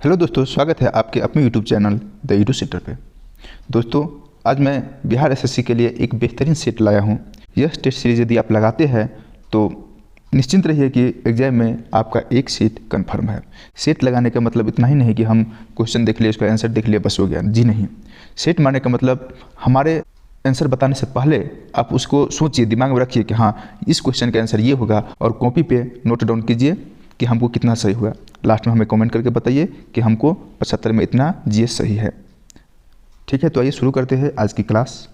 Hello दोस्तों, स्वागत है आपके अपने YouTube channel the Edu centre पे। दोस्तों, आज मैं बिहार एसएससी के लिए एक बेहतरीन सेट लाया हूँ। यह टेस्ट सीरीज यदि आप लगाते हैं तो निश्चिंत रहिए कि एग्जाम में आपका एक सीट कन्फर्म है। सेट लगाने का मतलब इतना ही नहीं कि हम क्वेश्चन देख लिए, उसका आंसर देख लिए, बस हो गया। जी नहीं, सेट मारने का मतलब हमारे आंसर बताने से पहले आप उसको सोचिए, दिमाग में रखिए कि हाँ, इस क्वेश्चन का आंसर ये होगा, और कॉपी पे नोट डाउन कीजिए कि हमको कितना सही हुआ। लास्ट में हमें कमेंट करके बताइए कि हमको 75 में इतना जीएस सही है। ठीक है, तो आइए शुरू करते हैं आज की क्लास।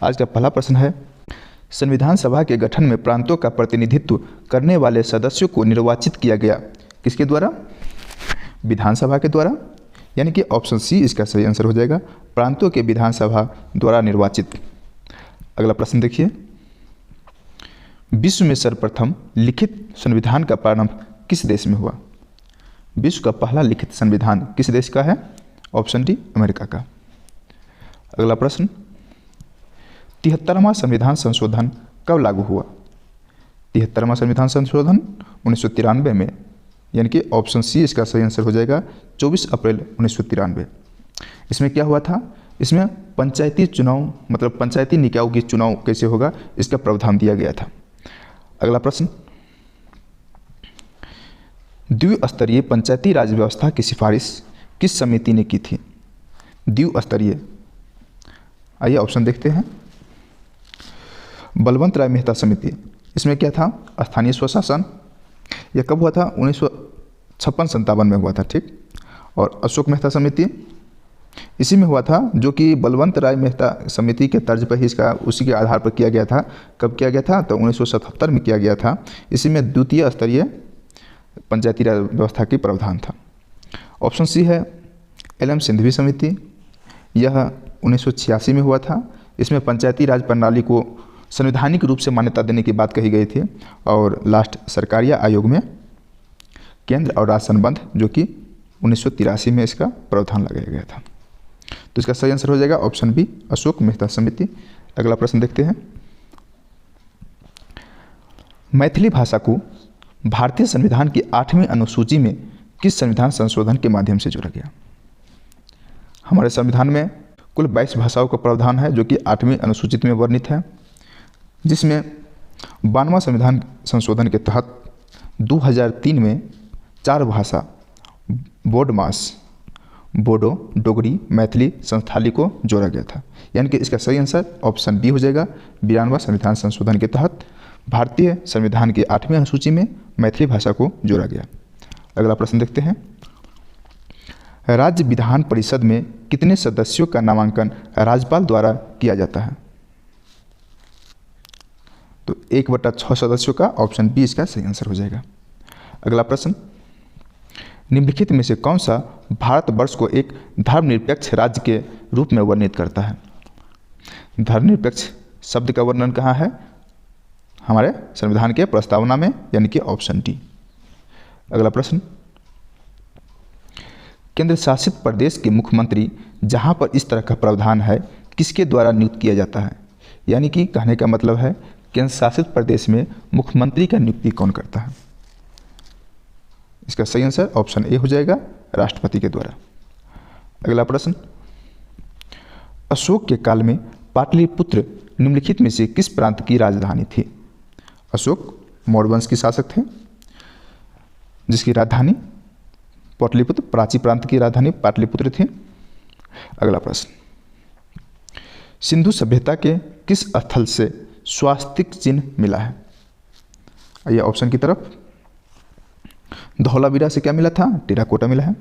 आज का पहला प्रश्न है, संविधान सभा के गठन में प्रांतों का प्रतिनिधित्व करने वाले सदस्यों को निर्वाचित किया गया किसके द्वारा? विधानसभा के द्वारा, यानी कि ऑप्शन सी इसका सही आंसर हो जाएगा, प्रांतों के विधानसभा द्वारा निर्वाचित। अगला प्रश्न देखिए, विश्व में सर्वप्रथम लिखित संविधान का प्रारंभ किस देश में हुआ? विश्व का पहला लिखित संविधान किस देश का है? ऑप्शन डी, अमेरिका का। अगला प्रश्न, 73वां संविधान संशोधन कब लागू हुआ? 73वां संविधान संशोधन 1993 में, यानी कि ऑप्शन सी इसका सही आंसर हो जाएगा, 24 अप्रैल 1993। इसमें क्या हुआ था? इसमें पंचायती चुनाव, मतलब पंचायती निकायों की चुनाव कैसे होगा, इसका प्रावधान दिया गया था। अगला प्रश्न, द्विस्तरीय पंचायती राज व्यवस्था की सिफारिश किस समिति ने की थी? द्विस्तरीय, आइए ऑप्शन देखते हैं। बलवंत राय मेहता समिति, इसमें क्या था? स्थानीय स्वशासन। यह कब हुआ था? 1956-57 में हुआ था, ठीक। और अशोक मेहता समिति इसी में हुआ था, जो कि बलवंत राय मेहता समिति के तर्ज पर ही इसका, उसी के आधार पर किया गया था। कब किया गया था? तो 1977 में किया गया था। इसी में द्वितीय स्तरीय पंचायती राज व्यवस्था की प्रावधान था। ऑप्शन सी है एल.एम. सिंघवी समिति, यह 1986 में हुआ था। इसमें पंचायती राज प्रणाली को संवैधानिक रूप से मान्यता देने की बात कही गई थी। और लास्ट सरकारिया आयोग में केंद्र और राज्य संबंध, जो कि 1983 में इसका प्रावधान लगाया गया था। तो इसका सही आंसर हो जाएगा ऑप्शन बी, अशोक मेहता समिति। अगला प्रश्न देखते हैं, मैथिली भाषा को भारतीय संविधान की 8वीं अनुसूची में किस संविधान संशोधन के माध्यम से जोड़ा गया? हमारे संविधान में कुल 22 भाषाओं का प्रावधान है, जो कि 8वीं अनुसूची में वर्णित है, जिसमें 92वां संविधान संशोधन के तहत 2003 में 4 भाषा बोडमास, बोडो, डोगरी, मैथिली, संथाली को जोड़ा गया था। यानी कि इसका सही आंसर ऑप्शन बी हो जाएगा। 92वां संविधान संशोधन के तहत भारतीय संविधान की 8वीं अनुसूची में मैथिली भाषा को जोड़ा गया। अगला प्रश्न देखते हैं, राज्य विधान परिषद में कितने सदस्यों का नामांकन राज्यपाल द्वारा किया जाता है? तो 1/6 सदस्यों का, ऑप्शन बी इसका सही आंसर हो जाएगा। अगला प्रश्न, निम्नलिखित में से कौन सा भारतवर्ष को एक धर्मनिरपेक्ष राज्य के रूप में वर्णित करता है? धर्मनिरपेक्ष शब्द का वर्णन कहाँ है? हमारे संविधान के प्रस्तावना में, यानी कि ऑप्शन डी। अगला प्रश्न, केंद्र शासित प्रदेश के मुख्यमंत्री जहां पर इस तरह का प्रावधान है, किसके द्वारा नियुक्त किया जाता है? यानी कि कहने का मतलब है, केंद्र शासित प्रदेश में मुख्यमंत्री का नियुक्ति कौन करता है? इसका सही आंसर ऑप्शन ए हो जाएगा, राष्ट्रपति के द्वारा। अगला प्रश्न, अशोक के काल में पाटलिपुत्र निम्नलिखित में से किस प्रांत की राजधानी थी? अशोक मौर्य वंश के शासक थे, जिसकी राजधानी पाटलिपुत्र, प्राची प्रांत की राजधानी पाटलिपुत्र थी। अगला प्रश्न, सिंधु सभ्यता के किस स्थल से स्वास्तिक चिन्ह मिला है? आइए ऑप्शन की तरफ। धौलावीरा से क्या मिला था? टेराकोटा मिला है।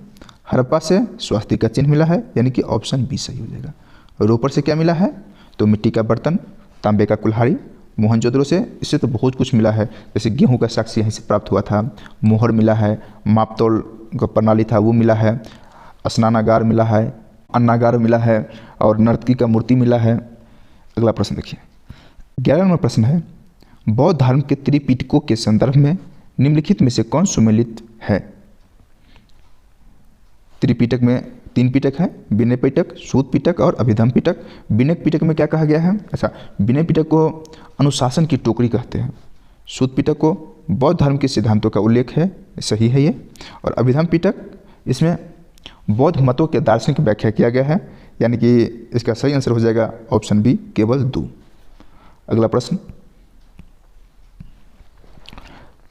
हड़प्पा से स्वास्तिक का चिन्ह मिला है, यानी कि ऑप्शन बी सही हो जाएगा। रोपर से क्या मिला है? तो मिट्टी का बर्तन, तांबे का कुल्हाड़ी। मोहनजोदड़ो से, इससे तो बहुत कुछ मिला है, जैसे गेहूं का साक्ष्य यहीं से प्राप्त हुआ था। मोहर मिला है, मापतोल का प्रणाली था वो मिला है, स्नानागार मिला है, अन्नागार मिला है, और नर्तकी का मूर्ति मिला है। अगला प्रश्न देखिए, 11वां नंबर प्रश्न है, बौद्ध धर्म के त्रिपिटकों के संदर्भ में निम्नलिखित में से कौन सुमेलित है? त्रिपिटक में 3 पिटक है, विनय पिटक, सूत पिटक और अभिधम पिटक। विनय पिटक में क्या कहा गया है? अच्छा, विनय पिटक को अनुशासन की टोकरी कहते हैं। सूत पिटक को बौद्ध धर्म के सिद्धांतों का उल्लेख है, सही है ये। और अभिधम पिटक, इसमें बौद्ध मतों के दार्शनिक व्याख्या किया गया है, यानी कि इसका सही आंसर हो जाएगा ऑप्शन बी केवल 2। अगला प्रश्न,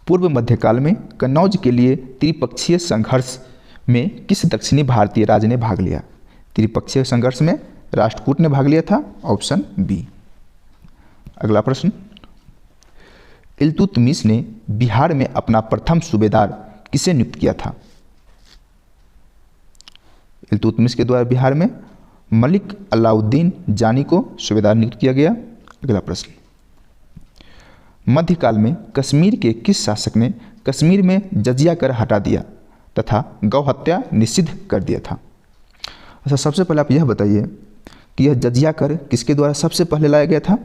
पूर्व मध्यकाल में कन्नौज के लिए त्रिपक्षीय संघर्ष में किस दक्षिणी भारतीय राज्य ने भाग लिया? त्रिपक्षीय संघर्ष में राष्ट्रकूट ने भाग लिया था, ऑप्शन बी। अगला प्रश्न, इल्तुतमिश ने बिहार में अपना प्रथम सूबेदार किसे नियुक्त किया था? इल्तुतमिश के द्वारा बिहार में मलिक अलाउद्दीन जानी को सूबेदार नियुक्त किया गया। अगला प्रश्न, मध्यकाल में कश्मीर के किस शासक ने कश्मीर में जजिया कर हटा दिया तथा गौ हत्या निषिद्ध कर दिया था? अच्छा, सबसे पहले आप यह बताइए कि यह जजिया कर किसके द्वारा सबसे पहले लाया गया था?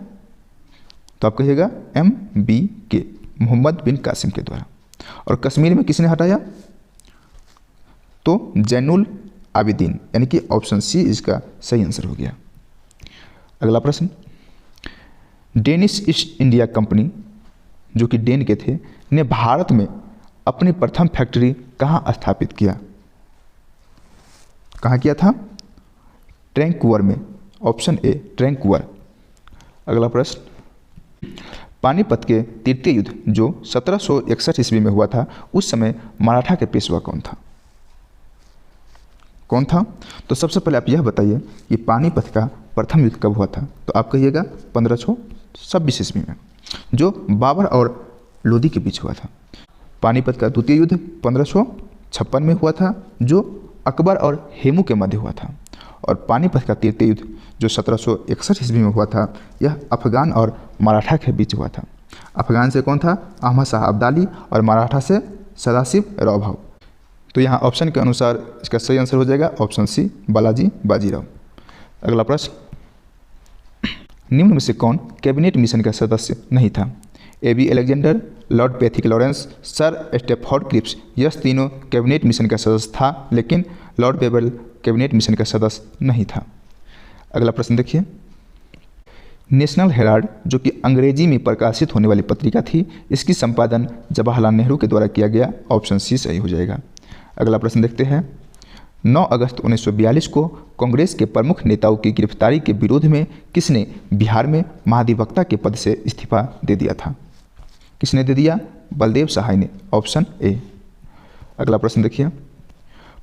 तो आप कहिएगा MBK, मोहम्मद बिन कासिम के द्वारा। और कश्मीर में किसने हटाया? तो जैनुल आबिदीन, यानी कि ऑप्शन सी इसका सही आंसर हो गया। अगला प्रश्न, डेनिश ईस्ट इंडिया कंपनी, जो कि डेन के थे, ने भारत में अपनी प्रथम फैक्ट्री कहाँ स्थापित किया? कहाँ किया था? ट्रैंकवर में, ऑप्शन ए ट्रैंकवर। अगला प्रश्न, पानीपत के तृतीय युद्ध जो 1761 ईस्वी में हुआ था, उस समय मराठा के पेशवा कौन था? कौन था? तो सबसे पहले आप यह बताइए कि पानीपत का प्रथम युद्ध कब हुआ था? तो आप कहिएगा 1526 ईस्वी में, जो बाबर और लोदी के बीच हुआ था। पानीपत का द्वितीय युद्ध 1556 में हुआ था, जो अकबर और हेमू के मध्य हुआ था। और पानीपत का तृतीय युद्ध जो 1761 ईस्वी में हुआ था, यह अफगान और मराठा के बीच हुआ था। अफगान से कौन था? अहमद शाह अब्दाली, और मराठा से सदाशिव राव। तो यहाँ ऑप्शन के अनुसार इसका सही आंसर हो जाएगा ऑप्शन सी बालाजी बाजीराव। अगला प्रश्न, निम्न में से कौन कैबिनेट मिशन का सदस्य नहीं था? AB Alexander, Lord Pethick Lawrence, sir Stafford Cripps. यह तीनों कैबिनेट मिशन का सदस्य था, लेकिन लॉर्ड बेबल कैबिनेट मिशन का सदस्य नहीं था। अगला प्रश्न देखिए, नेशनल हेराल्ड, जो कि अंग्रेजी में प्रकाशित होने वाली पत्रिका थी, इसकी संपादन जवाहरलाल नेहरू के द्वारा किया गया, ऑप्शन सी सही हो जाएगा। अगला प्रश्न देखते हैं, 9 अगस्त 1942 को कांग्रेस के प्रमुख नेताओं की गिरफ्तारी के विरोध में किसने बिहार में महाधिवक्ता के पद से इस्तीफा दे दिया था? किसने दे दिया? बलदेव सहाय ने, ऑप्शन ए। अगला प्रश्न देखिए,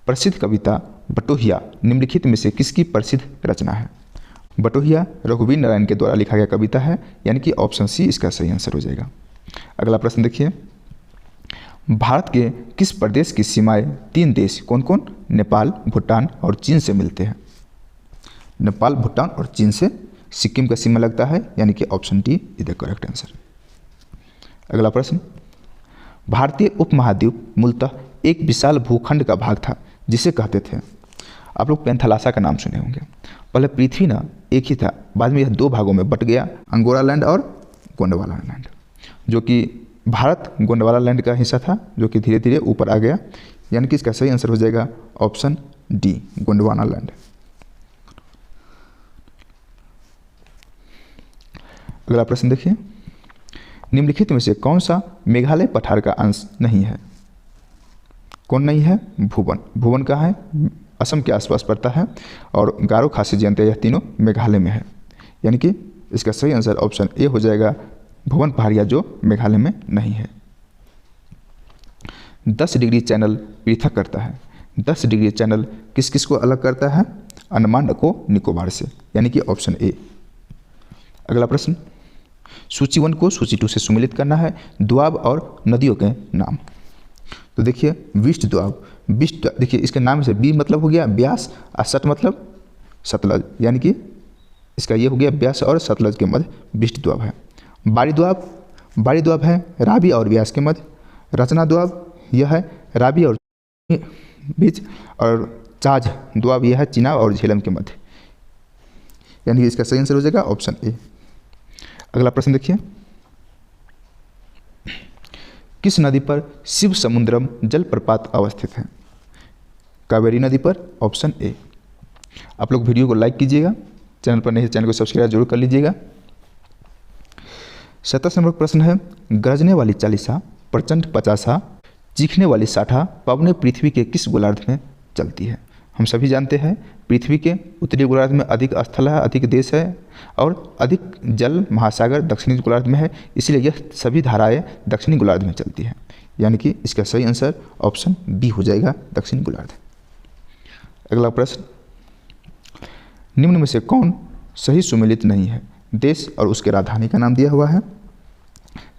प्रसिद्ध कविता बटोहिया निम्नलिखित में से किसकी प्रसिद्ध रचना है? बटोहिया रघुवीर नारायण के द्वारा लिखा गया कविता है, यानी कि ऑप्शन सी इसका सही आंसर हो जाएगा। अगला प्रश्न देखिए, भारत के किस प्रदेश की सीमाएं 3 देश कौन कौन नेपाल, भूटान और चीन से मिलते हैं? नेपाल, भूटान और चीन से सिक्किम का सीमा लगता है, यानी कि option D is the correct answer. अगला प्रश्न, भारतीय उपमहाद्वीप मूलतः एक विशाल भूखंड का भाग था जिसे कहते थे? आप लोग पेंथलासा का नाम सुने होंगे। पहले पृथ्वी ना एक ही था, बाद में यह 2 भागों में बट गया, अंगोरा लैंड और गोंडवाना लैंड, जो कि भारत गोंडवाना लैंड का हिस्सा था, जो कि धीरे धीरे ऊपर आ गया, यानी कि इसका सही आंसर हो जाएगा ऑप्शन डी गोंडवाना लैंड। अगला प्रश्न देखिए, निम्नलिखित में से कौन सा मेघालय पठार का अंश नहीं है? कौन नहीं है? भुवन। भुवन कहाँ है? असम के आसपास पड़ता है, और गारो खासी जयंतिया, यह तीनों मेघालय में है, यानी कि इसका सही आंसर ऑप्शन ए हो जाएगा भुवन पहाड़िया, जो मेघालय में नहीं है। 10 डिग्री चैनल पृथक करता है। 10 डिग्री चैनल किस किस को अलग करता है? अंडमान को निकोबार से, यानी कि ऑप्शन ए। अगला प्रश्न, सूची 1 को सूची 2 से सुमेलित करना है। दोआब और नदियों के नाम। तो देखिए, विष्ट दोआब, विष्ट देखिए इसके नाम से बी मतलब हो गया ब्यास, और सट मतलब सतलज, यानी कि इसका ये हो गया ब्यास और सतलज के मध्य विष्ट दोआब है। बारी दोआब है रावी और व्यास के मध्य। रचना दोआब यह है रावी और बीच, और चाज दोआब यह है चिनाब और झेलम के मध्य, यानी कि इसका सही आंसर हो जाएगा ऑप्शन ए। अगला प्रश्न देखिए, किस नदी पर शिव समुद्रम जलप्रपात अवस्थित है? कावेरी नदी पर, ऑप्शन ए। आप लोग वीडियो को लाइक कीजिएगा, चैनल पर नहीं है चैनल को सब्सक्राइब जरूर कर लीजिएगा। 27 नंबर प्रश्न है, गरजने वाली चालीसा, प्रचंड 50, चीखने वाली 60 पवने पृथ्वी के किस गोलार्ध में चलती है? हम सभी जानते हैं पृथ्वी के उत्तरी गोलार्ध में अधिक स्थल है, अधिक देश है और अधिक जल महासागर दक्षिणी गोलार्ध में है, इसलिए यह सभी धाराएं दक्षिणी गोलार्ध में चलती हैं। यानी कि इसका सही आंसर ऑप्शन बी हो जाएगा, दक्षिणी गोलार्ध। अगला प्रश्न, निम्न में से कौन सही सुमेलित नहीं है? देश और उसके राजधानी का नाम दिया हुआ है।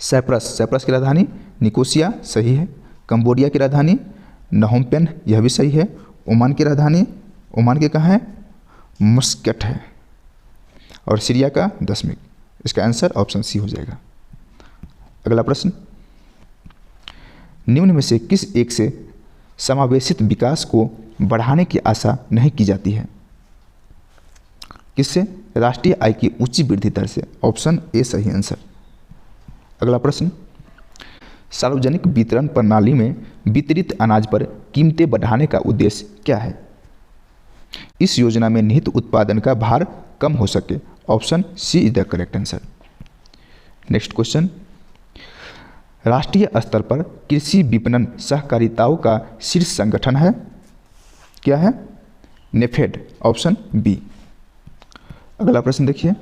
साइप्रस की राजधानी निकोसिया सही है। कंबोडिया की राजधानी नहोम पेन यह भी सही है। ओमान की राजधानी, ओमान के कहाँ है? मस्कट है। और सीरिया का दशमिक, इसका आंसर ऑप्शन सी हो जाएगा। अगला प्रश्न, निम्न में से किस एक से समावेशित विकास को बढ़ाने की आशा नहीं की जाती है? किससे? राष्ट्रीय आय की ऊंची वृद्धि दर से। ऑप्शन ए सही आंसर। अगला प्रश्न, सार्वजनिक वितरण प्रणाली में वितरित अनाज पर कीमतें बढ़ाने का उद्देश्य क्या है? इस योजना में निहित उत्पादन का भार कम हो सके। Option C is the correct answer. Next question, राष्ट्रीय स्तर पर कृषि विपणन सहकारिताओं का शीर्ष संगठन है, क्या है? नेफेड। Option B. अगला प्रश्न देखिए,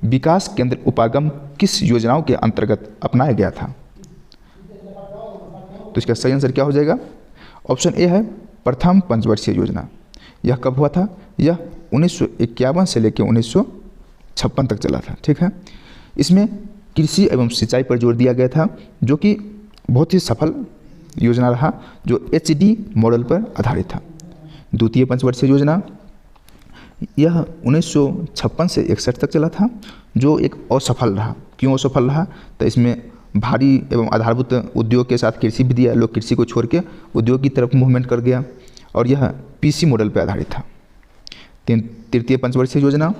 विकास केंद्र उपागम किस योजनाओं के अंतर्गत अपनाया गया था? तो इसका सही आंसर क्या हो जाएगा? ऑप्शन ए है प्रथम पंचवर्षीय योजना। यह कब हुआ था? यह 1951 से लेकर 1956 तक चला था। ठीक है, इसमें कृषि एवं सिंचाई पर जोर दिया गया था, जो कि बहुत ही सफल योजना रहा, जो HD मॉडल पर आधारित था। द्वितीय पंचवर्षीय योजना यह 1956 से 61 तक चला था, जो एक असफल रहा। क्यों असफल रहा? तो इसमें भारी एवं आधारभूत उद्योग के साथ कृषि भी दिया, लोग कृषि को छोड़ के उद्योग की तरफ मूवमेंट कर गया, और यह PC मॉडल पर आधारित था। तृतीय पंचवर्षीय योजना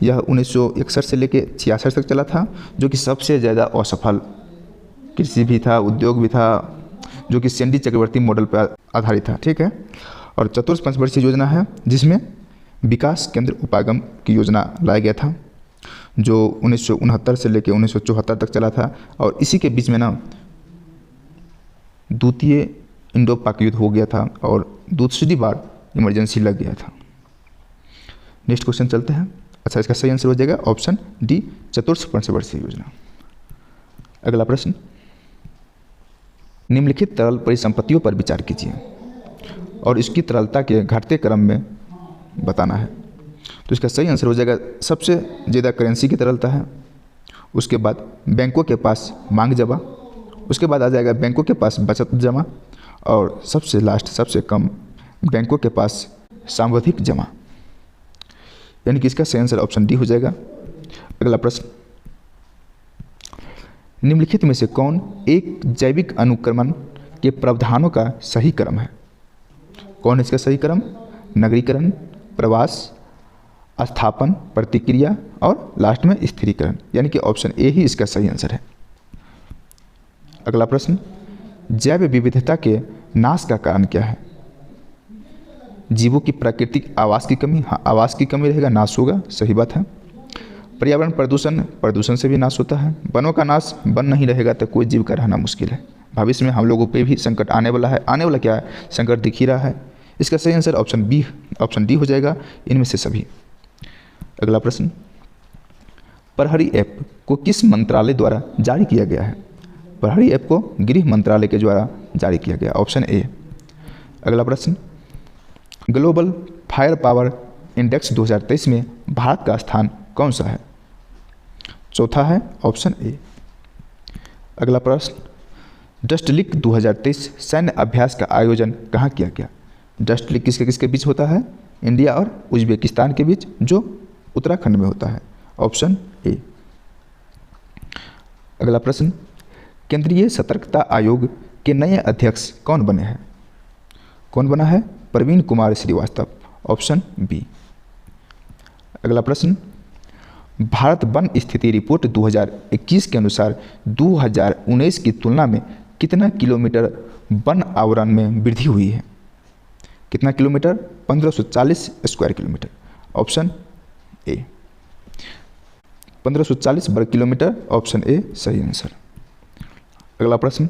यह 1961 से लेकर 66 तक चला था, जो कि सबसे ज़्यादा असफल कृषि भी था, उद्योग भी था, जो कि सैंडी चक्रवर्ती मॉडल पर आधारित था। ठीक है, और चतुर्थ पंचवर्षीय योजना है, जिसमें विकास केंद्र उपागम की योजना लाया गया था, जो 1969 से लेकर 1974 तक चला था, और इसी के बीच में ना द्वितीय इंडो पाक युद्ध हो गया था और दूसरी बार इमरजेंसी लग गया था। नेक्स्ट क्वेश्चन चलते हैं। अच्छा, इसका सही आंसर हो जाएगा ऑप्शन डी, चतुर्थ पंचवर्षीय योजना। अगला प्रश्न, निम्नलिखित तरल परिसंपत्तियों पर विचार कीजिए और इसकी तरलता के घटते क्रम में बताना है। तो इसका सही आंसर हो जाएगा सबसे ज़्यादा करेंसी की तरलता है, उसके बाद बैंकों के पास मांग जमा, उसके बाद आ जाएगा बैंकों के पास बचत जमा, और सबसे लास्ट सबसे कम बैंकों के पास सांविधिक जमा। यानी कि इसका सही आंसर ऑप्शन डी हो जाएगा। अगला प्रश्न, निम्नलिखित में से कौन एक जैविक अनुक्रमण के प्रावधानों का सही क्रम है? कौन है इसका सही क्रम? नगरीकरण, प्रवास, स्थापन, प्रतिक्रिया और लास्ट में स्थिरीकरण। यानी कि ऑप्शन ए ही इसका सही आंसर है। अगला प्रश्न, जैव विविधता के नाश का कारण क्या है? जीवों की प्राकृतिक आवास की कमी। हाँ, आवास की कमी रहेगा, नाश होगा, सही बात है। पर्यावरण प्रदूषण, प्रदूषण से भी नाश होता है। वनों का नाश, वन नहीं रहेगा तो कोई जीव का रहना मुश्किल है। भविष्य में हम लोगों पे भी संकट आने वाला है। आने वाला क्या है? संकट दिख ही रहा है। इसका सही answer option B, option D हो जाएगा, इनमें से सभी। अगला प्रश्न, प्रहरी ऐप को किस मंत्रालय द्वारा जारी किया गया है? प्रहरी ऐप को गृह मंत्रालय के द्वारा जारी किया गया, ऑप्शन ए। अगला प्रश्न, ग्लोबल फायर पावर इंडेक्स 2023 में भारत का स्थान कौन सा है? चौथा है, ऑप्शन ए। अगला प्रश्न, डस्टलिक 2023 सैन्य अभ्यास का आयोजन कहाँ किया गया? डस्टलिक किसके किसके बीच होता है? इंडिया और उज्बेकिस्तान के बीच, जो उत्तराखंड में होता है, ऑप्शन ए। अगला प्रश्न, केंद्रीय सतर्कता आयोग के नए अध्यक्ष कौन बने हैं? कौन बना है? Praveen Kumar Srivastava, option B. अगला प्रश्न, भारत वन स्थिति रिपोर्ट 2021 के अनुसार 2019 की तुलना में कितना किलोमीटर वन आवरण में वृद्धि हुई है? कितना kilometre? 1540 square kilometre, option A. 1540 वर्ग किलोमीटर, ऑप्शन ए सही आंसर। अगला प्रश्न,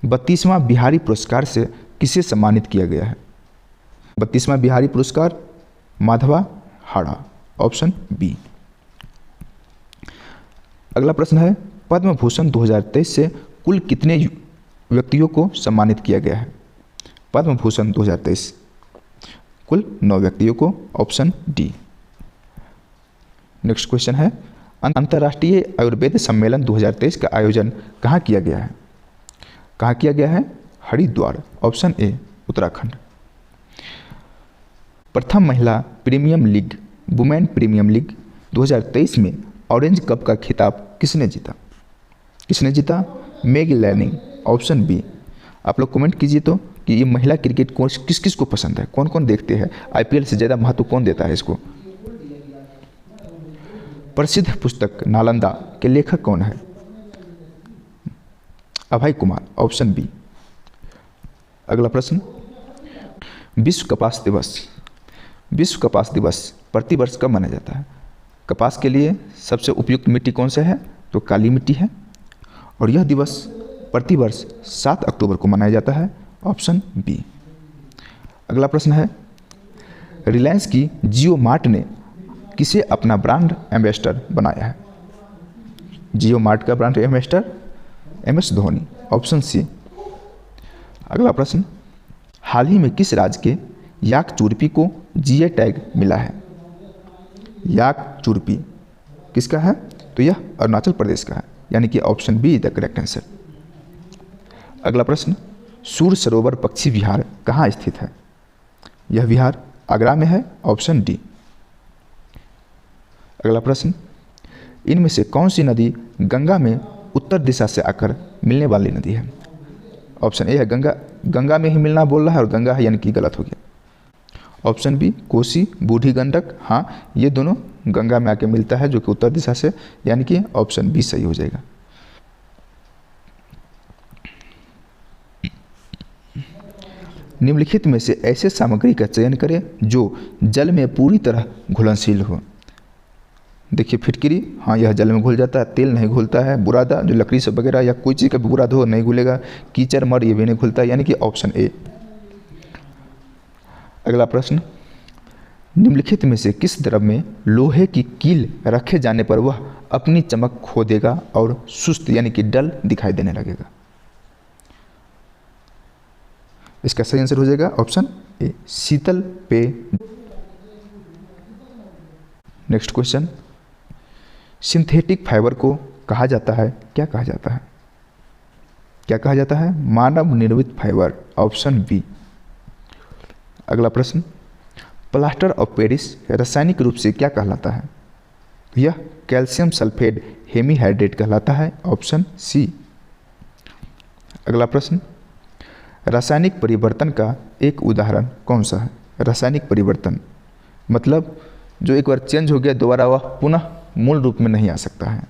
32वां बिहारी पुरस्कार से किसे सम्मानित किया गया है? 32वां बिहारी पुरस्कार माधवा हाड़ा, ऑप्शन बी। अगला प्रश्न है पद्म भूषण 2023 से कुल कितने व्यक्तियों को सम्मानित किया गया है? पद्म भूषण 2023 कुल 9 व्यक्तियों को, ऑप्शन डी। नेक्स्ट क्वेश्चन है अंतर्राष्ट्रीय आयुर्वेद सम्मेलन 2023 का आयोजन कहाँ किया गया है? कहाँ किया गया है? Haridwar, option A Uttarakhand. प्रथम महिला premium league women premium league 2023 में ऑरेंज कप का खिताब किसने जीता? किसने जीता? Meg Lanning, option B. आप लोग कमेंट कीजिए तो कि ये महिला क्रिकेट कोच किस किस को पसंद है, कौन कौन देखते हैं, आईपीएल से ज़्यादा महत्व कौन देता है इसको। प्रसिद्ध पुस्तक नालंदा के लेखक कौन है? Abhay Kumar, option B. अगला प्रश्न विश्व कपास दिवस। विश्व कपास दिवस प्रतिवर्ष कब मनाया जाता है? कपास के लिए सबसे उपयुक्त मिट्टी कौन सा है? तो काली मिट्टी है और यह दिवस प्रतिवर्ष 7 अक्टूबर को मनाया जाता है, ऑप्शन बी। अगला प्रश्न है रिलायंस की जियो मार्ट ने किसे अपना ब्रांड एम्बेसडर बनाया है? जियो मार्ट का brand ambassador MS Dhoni, option C. अगला प्रश्न हाल ही में किस राज्य के याक चूरपी को GI टैग मिला है? याक चूरपी किसका है? तो यह अरुणाचल प्रदेश का है, यानी कि option be the correct answer. अगला प्रश्न सूर सरोवर पक्षी विहार कहाँ स्थित है? यह विहार आगरा में है, ऑप्शन डी। अगला प्रश्न इनमें से कौन सी नदी गंगा में उत्तर दिशा से आकर मिलने वाली नदी है? ऑप्शन ए है गंगा, गंगा में ही मिलना बोल रहा है और गंगा है, यानी कि गलत हो गया। ऑप्शन बी कोसी, बूढ़ी गंडक, हाँ ये दोनों गंगा में आके मिलता है जो कि उत्तर दिशा से, यानी कि ऑप्शन बी सही हो जाएगा। निम्नलिखित में से ऐसे सामग्री का चयन करें जो जल में पूरी तरह घुलनशील हो। देखिए फिटकिरी, हाँ यह जल में घुल जाता है, तेल नहीं घुलता है, बुरादा जो लकड़ी से वगैरह या कोई चीज़ का बुरादा हो नहीं घुलेगा, कीचड़ मड ये भी नहीं घुलता है, यानी कि ऑप्शन ए। अगला प्रश्न निम्नलिखित में से किस द्रव में लोहे की कील रखे जाने पर वह अपनी चमक खो देगा और सुस्त यानी कि डल दिखाई देने लगेगा? इसका सही आंसर हो जाएगा ऑप्शन ए शीतल पेय। नेक्स्ट क्वेश्चन सिंथेटिक फाइबर को कहा जाता है, क्या कहा जाता है? क्या कहा जाता है? मानव निर्मित फाइबर, ऑप्शन बी। अगला प्रश्न प्लास्टर ऑफ पेरिस रासायनिक रूप से क्या कहलाता है? यह कैल्शियम सल्फेट हेमीहाइड्रेट कहलाता है, ऑप्शन सी। अगला प्रश्न रासायनिक परिवर्तन का एक उदाहरण कौन सा है? रासायनिक परिवर्तन मतलब जो एक बार चेंज हो गया दोबारा वह पुनः मूल रूप में नहीं आ सकता है,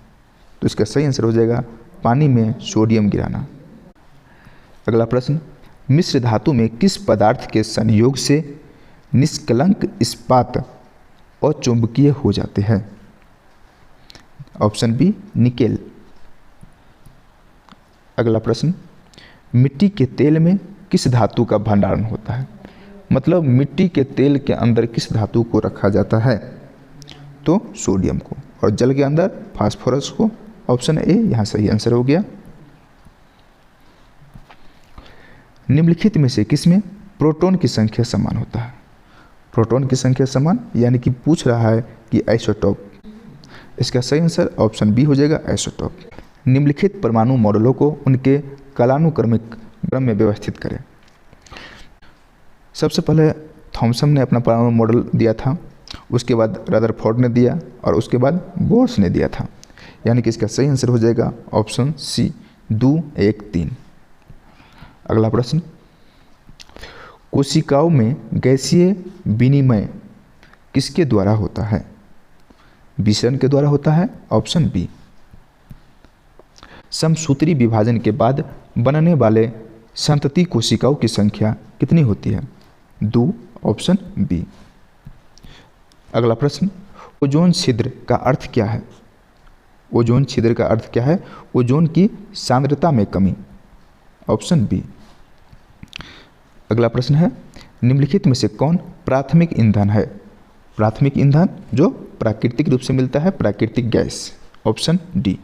तो इसका सही आंसर हो जाएगा पानी में सोडियम गिराना। अगला प्रश्न मिश्र धातु में किस पदार्थ के संयोग से निष्कलंक इस्पात अचुंबकीय हो जाते हैं? Option B nickel. अगला प्रश्न मिट्टी के तेल में किस धातु का भंडारण होता है? मतलब मिट्टी के तेल के अंदर किस धातु को रखा जाता है? तो सोडियम को, और जल के अंदर फास्फोरस को, ऑप्शन ए यहाँ सही आंसर हो गया। निम्नलिखित में से किसमें प्रोटॉन की संख्या समान होता है? प्रोटॉन की संख्या समान यानी कि पूछ रहा है कि आइसोटोप, इसका सही आंसर ऑप्शन बी हो जाएगा आइसोटोप। निम्नलिखित परमाणु मॉडलों को उनके कालानुक्रमिक क्रम में व्यवस्थित करें। सबसे पहले थॉमसन ने अपना परमाणु मॉडल दिया था, उसके बाद रदरफोर्ड ने दिया और उसके बाद बोर्स ने दिया था, यानी कि इसका सही आंसर हो जाएगा ऑप्शन सी 2, 1, 3। अगला प्रश्न कोशिकाओं में गैसीय विनिमय किसके द्वारा होता है? विसरण के द्वारा होता है, ऑप्शन बी। समसूत्री विभाजन के बाद बनने वाले संतति कोशिकाओं की संख्या कितनी होती है? 2, ऑप्शन बी। अगला प्रश्न ओजोन छिद्र का अर्थ क्या है? ओजोन छिद्र का अर्थ क्या है? ओजोन की सांद्रता में कमी, ऑप्शन बी। अगला प्रश्न है निम्नलिखित में से कौन प्राथमिक ईंधन है? प्राथमिक ईंधन जो प्राकृतिक रूप से मिलता है, प्राकृतिक gas, option D.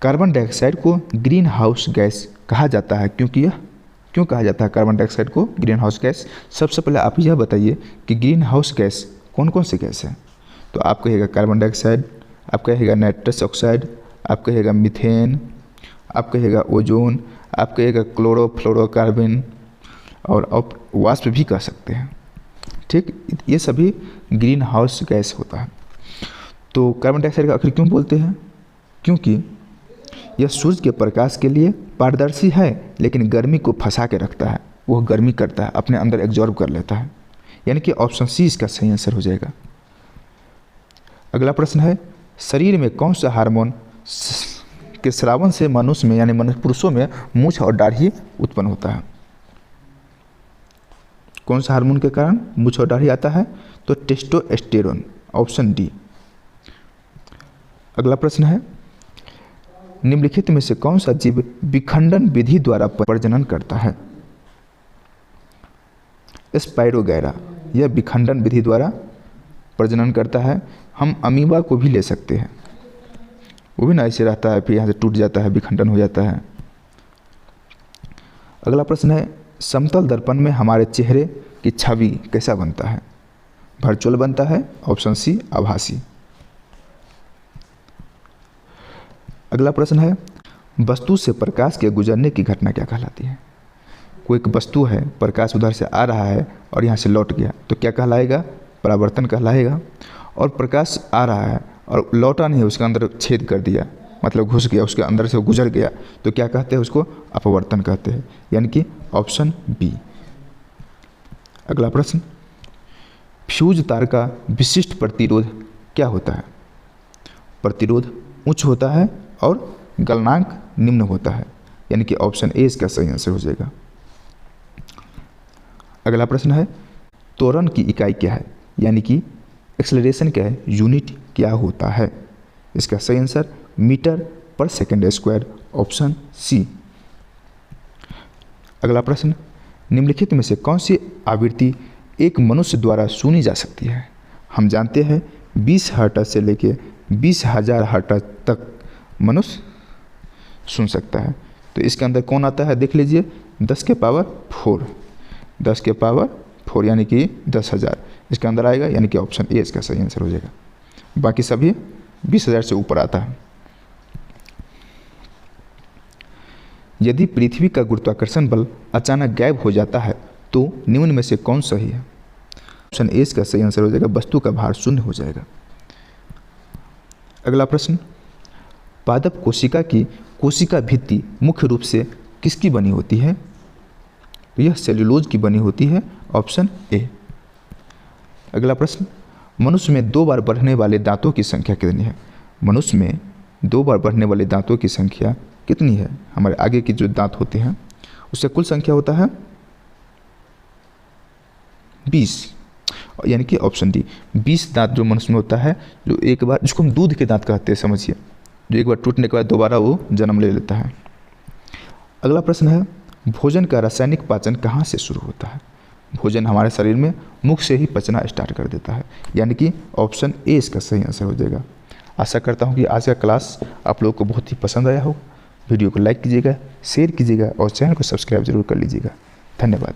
Carbon dioxide को ग्रीन हाउस गैस कहा जाता है, क्यों कहा जाता है कार्बन डाइऑक्साइड को ग्रीन हाउस गैस? सबसे पहले आप यह बताइए कि ग्रीन हाउस गैस कौन कौन सी गैस है? तो आप कहिएगा कार्बन डाइऑक्साइड, आप कहिएगा नाइट्रस ऑक्साइड, आप कहिएगा मीथेन, आप कहिएगा ओजोन, आप कहिएगा क्लोरोफ्लोरोकार्बन, और आप वाष्प भी कह सकते हैं। ठीक, ये सभी ग्रीन हाउस गैस होता है। तो कार्बन डाइऑक्साइड का आखिर क्यों बोलते हैं? क्योंकि यह सूर्य के प्रकाश के लिए पारदर्शी है, लेकिन गर्मी को फंसा के रखता है, वह गर्मी करता है, अपने अंदर एब्जॉर्ब कर लेता है, यानी कि ऑप्शन सी इसका सही आंसर हो जाएगा। अगला प्रश्न है, शरीर में कौन सा हार्मोन के स्रावन से मनुष्य में यानी मनुष्य पुरुषों में मूछ और दाढ़ी उत्पन्न होता है? कौन सा हार्मोन के कारण मूछ और दाढ़ी आता है? तो टेस्टोस्टेरोन, ऑप्शन डी। अगला प्रश्न है, निम्नलिखित में से कौन सा जीव विखंडन विधि द्वारा प्रजनन करता है? स्पाइरोगैरा, यह विखंडन विधि द्वारा प्रजनन करता है। हम अमीबा को भी ले सकते हैं, वो भी ना ऐसे रहता है, फिर यहाँ से टूट जाता है, विखंडन हो जाता है। अगला प्रश्न है, समतल दर्पण में हमारे चेहरे की छवि कैसा बनता है? वर्चुअल बनता है, ऑप्शन सी आभासी। अगला प्रश्न है, वस्तु से प्रकाश के गुजरने की घटना क्या कहलाती है? कोई एक वस्तु है, प्रकाश उधर से आ रहा है और यहाँ से लौट गया, तो क्या कहलाएगा? परावर्तन कहलाएगा। और प्रकाश आ रहा है और लौटा नहीं, उसके अंदर छेद कर दिया, मतलब घुस गया, उसके अंदर से गुजर गया, तो क्या कहते हैं? उसको अपवर्तन कहते हैं, यानी कि ऑप्शन बी। अगला प्रश्न, फ्यूज तार का विशिष्ट प्रतिरोध क्या होता है? प्रतिरोध उच्च होता है और गलनांक निम्न होता है, यानी कि ऑप्शन ए इसका सही आंसर हो जाएगा। अगला प्रश्न है, त्वरण की इकाई क्या है, यानी कि एक्सेलरेशन क्या है, यूनिट क्या होता है? इसका सही आंसर मीटर पर सेकंड स्क्वायर, ऑप्शन सी। अगला प्रश्न, निम्नलिखित में से कौन सी आवृत्ति एक मनुष्य द्वारा सुनी जा सकती है? हम जानते हैं 20 हर्ट्ज से लेके 20,000 हर्ट्ज तक मनुष्य सुन सकता है। तो इसके अंदर कौन आता है देख लीजिए, 10 के पावर 4, 10 के पावर 4 यानी कि 10,000 इसके अंदर आएगा, यानी कि ऑप्शन ए इसका सही आंसर हो जाएगा। बाकी सभी 20,000 से ऊपर आता है। यदि पृथ्वी का गुरुत्वाकर्षण बल अचानक गायब हो जाता है तो निम्न में से कौन सही है? ऑप्शन ए इसका सही आंसर हो जाएगा, वस्तु का भार शून्य हो जाएगा। अगला प्रश्न, पादप कोशिका की कोशिका भित्ति मुख्य रूप से किसकी बनी होती है? यह सेल्यूलोज की बनी होती है, ऑप्शन ए। अगला प्रश्न, मनुष्य में 2 बार बढ़ने वाले दांतों की संख्या कितनी है? मनुष्य में 2 बार बढ़ने वाले दांतों की संख्या कितनी है? हमारे आगे की जो दांत होते हैं उससे कुल संख्या होता है 20, यानी कि ऑप्शन डी, 20 दांत जो मनुष्य में होता है, जो एक बार, जिसको हम दूध के दांत कहते हैं, समझिए, जो एक बार टूटने के बाद दोबारा वो जन्म ले लेता है। अगला प्रश्न है, भोजन का रासायनिक पाचन कहाँ से शुरू होता है? भोजन हमारे शरीर में मुख से ही पचना स्टार्ट कर देता है, यानी कि ऑप्शन ए इसका सही आंसर हो जाएगा। आशा करता हूँ कि आज का क्लास आप लोगों को बहुत ही पसंद आया हो। वीडियो को लाइक कीजिएगा, शेयर कीजिएगा और चैनल को सब्सक्राइब जरूर कर लीजिएगा। धन्यवाद।